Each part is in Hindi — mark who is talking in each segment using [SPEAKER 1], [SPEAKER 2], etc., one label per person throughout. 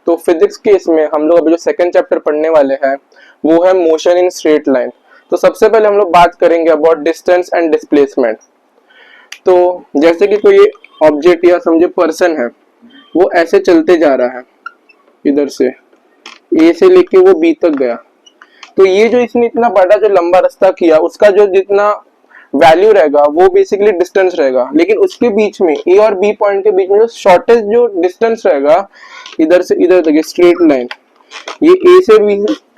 [SPEAKER 1] तो फिजिक्स के इसमें हम लोग अभी जो सेकंड चैप्टर पढ़ने वाले हैं वो है मोशन इन स्ट्रेट लाइन। तो सबसे पहले हम लोग बात करेंगे अबाउट डिस्टेंस एंड डिस्प्लेसमेंट। तो जैसे कि कोई ऑब्जेक्ट या समझे पर्सन है, वो ऐसे चलते जा रहा है, इधर से ए से लेके वो बी तक गया। तो ये जो इसने इतना बड़ा जो लंबा रास्ता किया, उसका जो जितना वैल्यू रहेगा वो बेसिकली डिस्टेंस रहेगा। लेकिन उसके बीच में ए और बी पॉइंट के बीच में जो शॉर्टेस्ट जो डिस्टेंस रहेगा इधर से इधर तक स्ट्रेट लाइन, ये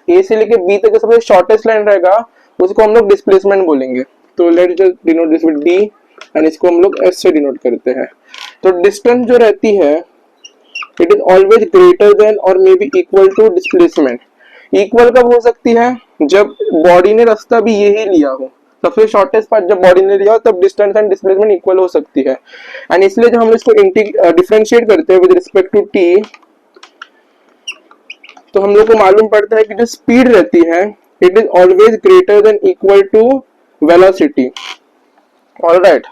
[SPEAKER 1] ए से लेके बी तक सबसे शॉर्टेस्ट लाइन रहेगा, उसको हम लोग डिस्प्लेसमेंट बोलेंगे। तो let's just denote this with D and इसको हम लोग एस से डिनोट करते हैं। तो डिस्टेंस जो रहती है it is always greater than और may be equal to displacement. Equal कब हो सकती है? जब बॉडी ने रास्ता भी यही लिया हो, सबसे शॉर्टेस्ट पार्ट जब बॉडी ने लिया हो तब डिस्टेंस एंड डिस्प्लेसमेंट इक्वल हो सकती है। एंड इसलिए जब हम इसको डिफरेंशिएट करते हैं विद रिस्पेक्ट टू टी, तो हम लोग को मालूम पड़ता है कि जो स्पीड रहती है it is always greater than equal to velocity. Alright,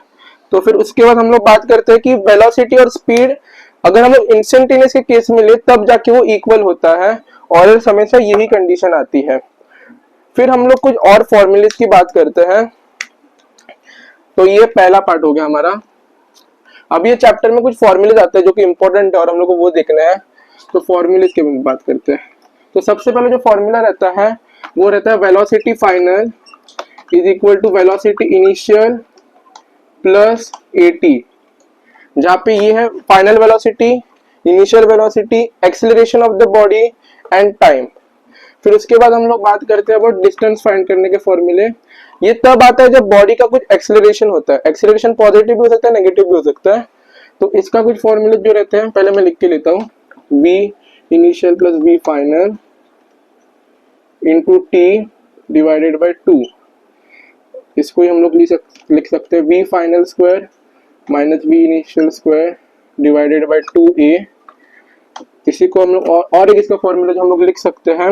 [SPEAKER 1] तो फिर उसके बाद हम लोग बात करते हैं कि वेलोसिटी और स्पीड अगर हम लोग इंस्टेंटेनियस के केस में ले तब जाके वो इक्वल होता है, और हमेशा यही कंडीशन आती है। फिर हम लोग कुछ और फॉर्मूलेस की बात करते हैं। तो ये पहला पार्ट हो गया हमारा। अब ये चैप्टर में कुछ फॉर्मूलेस आते हैं जो कि इंपॉर्टेंट है और हम लोग को वो देखना है। तो फॉर्मूलेस के बारे में बात करते हैं। तो सबसे पहले जो फॉर्मूला रहता है वो रहता है velocity final is equal to velocity initial plus AT, जहाँ पे ये है final velocity, initial velocity, acceleration of the body and time. फिर उसके बाद हम लोग बात करते हैं अबाउट डिस्टेंस फाइंड करने के फॉर्मूले। ये तब आता है जब बॉडी का कुछ एक्सेलरेशन होता है। एक्सेलरेशन पॉजिटिव भी हो सकता है, नेगेटिव भी हो सकता है। तो इसका कुछ फॉर्मूले जो रहते हैं पहले मैं लिख के लेता हूँ, v initial plus v final into t divided by 2। इसको ही हम लोग लिख सकते हैं v final square minus v initial square divided by 2a। इसी को हम लोग और एक इसका फॉर्मूला जो हम लोग लिख सकते हैं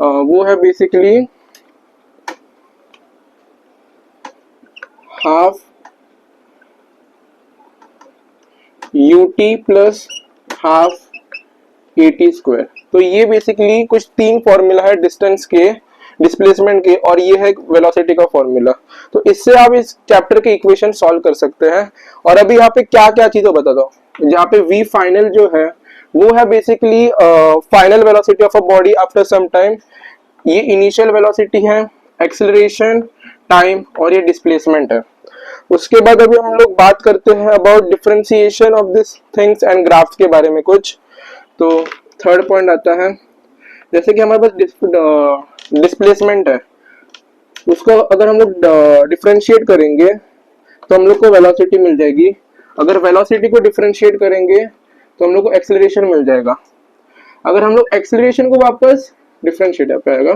[SPEAKER 1] वो है basically half ut plus half at square. तो ये बेसिकली कुछ तीन फॉर्मूला है डिस्टेंस के, डिस्प्लेसमेंट के, और ये है वेलोसिटी का फॉर्मूला। तो इससे आप इस चैप्टर के इक्वेशन सॉल्व कर सकते हैं। और अभी यहाँ पे क्या क्या चीजें बता दो। जहाँ पे v फाइनल जो है वो है basically final velocity of a body after some time, ये इनिशियल वेलोसिटी है, एक्सेलरेशन, टाइम, और ये डिस्प्लेसमेंट है। उसके बाद अभी हम लोग बात करते हैं about differentiation of this things and graphs के बारे में कुछ। तो थर्ड पॉइंट आता है, जैसे कि हमारे पास डिस्प्लेसमेंट है, उसको अगर हम लोग डिफरेंशिएट करेंगे तो हम लोग को वेलोसिटी मिल जाएगी। अगर वेलोसिटी को डिफरेंशिएट करेंगे तो हम लोग को एक्सेलरेशन मिल जाएगा। अगर हम लोग एक्सेलरेशन को वापस डिफरेंशिएट पाएगा,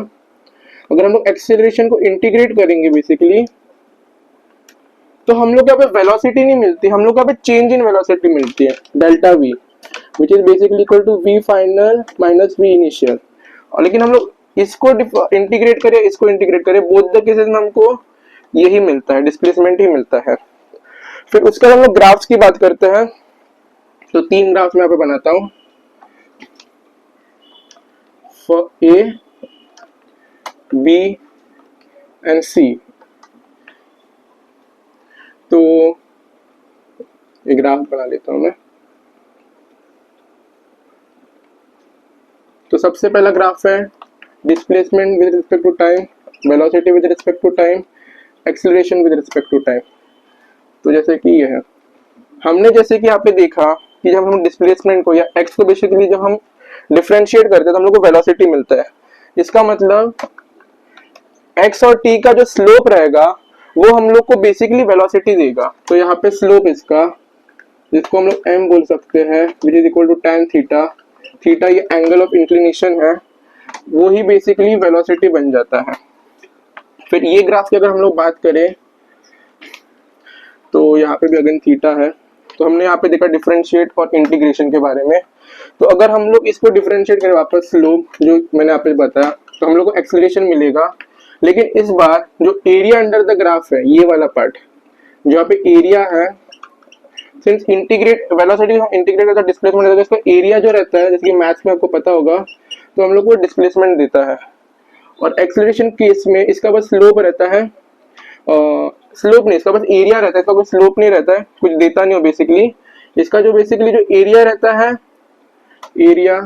[SPEAKER 1] अगर हम लोग एक्सेलरेशन को इंटीग्रेट करेंगे बेसिकली, तो हम लोग यहाँ पे वेलोसिटी नहीं मिलती, हम लोग यहाँ पे चेंज इन वेलोसिटी मिलती है, delta V, which is basically equal to V final minus V initial. और लेकिन हम लोग इसको इंटीग्रेट करें, इसको इंटीग्रेट करें, बोथ द केसेस में हमको यही मिलता है, डिस्प्लेसमेंट ही मिलता है। फिर उसके बाद हम लोग ग्राफ्स की बात करते हैं। तो तीन ग्राफ मैं यहाँ पे बनाता हूँ, फॉर ए, बी एंड सी। तो एक ग्राफ बना लेता हूं मैं। तो सबसे पहला ग्राफ है displacement with respect to time, velocity with respect to time, acceleration with respect to time. तो जैसे कि ये है, हमने जैसे कि यहाँ पे देखा कि जब हम डिस्प्लेसमेंट को या एक्स को बेसिकली जब हम डिफरेंशिएट करते हैं तो हम लोग को वेलोसिटी मिलता है। इसका मतलब एक्स और टी का जो स्लोप रहेगा वो हम लोग को बेसिकली वेलोसिटी देगा। तो यहाँ पे स्लोप इसका, जिसको हम लोग m बोल सकते हैं, which is equal to tan theta, theta ये एंगल ऑफ इंक्लिनेशन है, वो ही बेसिकली वेलोसिटी बन जाता है। फिर ये ग्राफ की अगर हम लोग बात करें तो यहाँ पे भी अगेन थीटा है। तो हमने यहाँ पे देखा डिफरेंशिएट और इंटीग्रेशन के बारे में। तो अगर हम लोग इसको डिफरेंशिएट करें वापस स्लोप जो मैंने आप बताया, तो हम लोग को एक्सेलरेशन मिलेगा। लेकिन इस बार जो एरिया अंडर द ग्राफ है, ये वाला पार्ट, जो यहाँ पे एरिया है सिंस इंटीग्रेट वेलोसिटी इंटीग्रेट करता है डिस्प्लेसमेंट रहता है, इसका एरिया जो रहता है जैसे कि मैथ्स में आपको पता होगा, तो हम लोग को डिस्प्लेसमेंट देता है। और एक्सेलरेशन केस में इसका बस स्लोप रहता है, स्लोप नहीं, इसका बस एरिया रहता है, इसका कोई स्लोप नहीं रहता है, कुछ देता नहीं हो बेसिकली। इसका जो बेसिकली जो एरिया रहता है, एरिया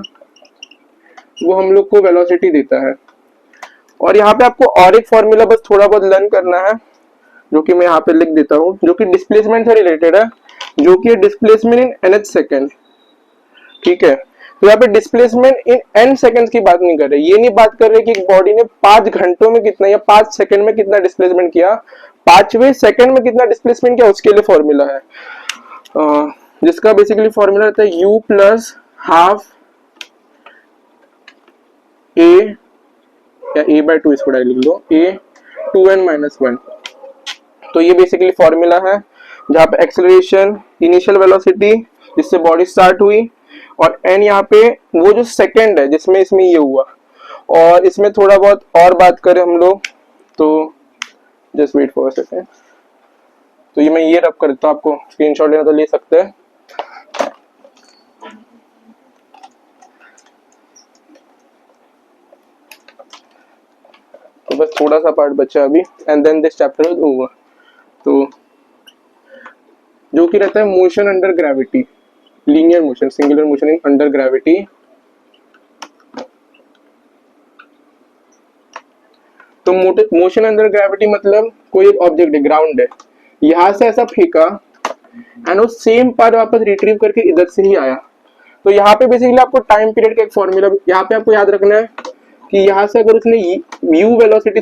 [SPEAKER 1] वो हम लोग को वेलोसिटी देता है। और यहाँ पे आपको और एक फॉर्मूला बस थोड़ा बहुत लर्न करना है, जो कि मैं यहाँ पे लिख देता हूँ, जो कि डिस्प्लेसमेंट से रिलेटेड है, जो कि डिस्प्लेसमेंट इन nth सेकेंड। ठीक है, तो यहाँ पे डिस्प्लेसमेंट इन n सेकेंड्स की बात नहीं कर रहे, ये नहीं बात कर रहे कि बॉडी ने 5 घंटों में कितना या 5 सेकंड में कितना डिस्प्लेसमेंट किया, 5वें सेकंड में कितना डिस्प्लेसमेंट किया, उसके लिए फॉर्मूला है, जिसका बेसिकली फॉर्मूला रहता है u प्लस हाफ a या a बाय 2, इसको डायरेक्ट लिख लो, a 2n माइनस 1। तो ये बेसिकली फॉर्मूला है जहाँ पे एक्सेलरेशन इनिशियल वेलोसिटी जिससे बॉडी स्टार्ट हुई, और n यहाँ पे वो जो सेकंड है जिसमें इसमें ये हुआ। और इसमें थोड़ा बहुत और बात करें हम लोग, तो just wait for a second, तो ये मैं ये रब कर देता हूँ, आपको स्क्रीनशॉट लेना तो ले सकते हैं। तो बस थोड़ा सा पार्ट बचा अभी, and then this chapter is over. तो जो कि रहता है motion under gravity, linear motion, singular motion in under gravity. तो मोशन अंडर ग्रेविटी मतलब कोई एक ऑब्जेक्ट है, ग्राउंड है, यहां से ऐसा फेंका एंड वो सेम पार्ट वापस रिट्रीव करके इधर से ही आया। तो यहाँ पे बेसिकली आपको टाइम पीरियड का एक फॉर्मूला यहाँ पे आपको याद रखना है कि यहाँ से अगर उसने u वेलोसिटी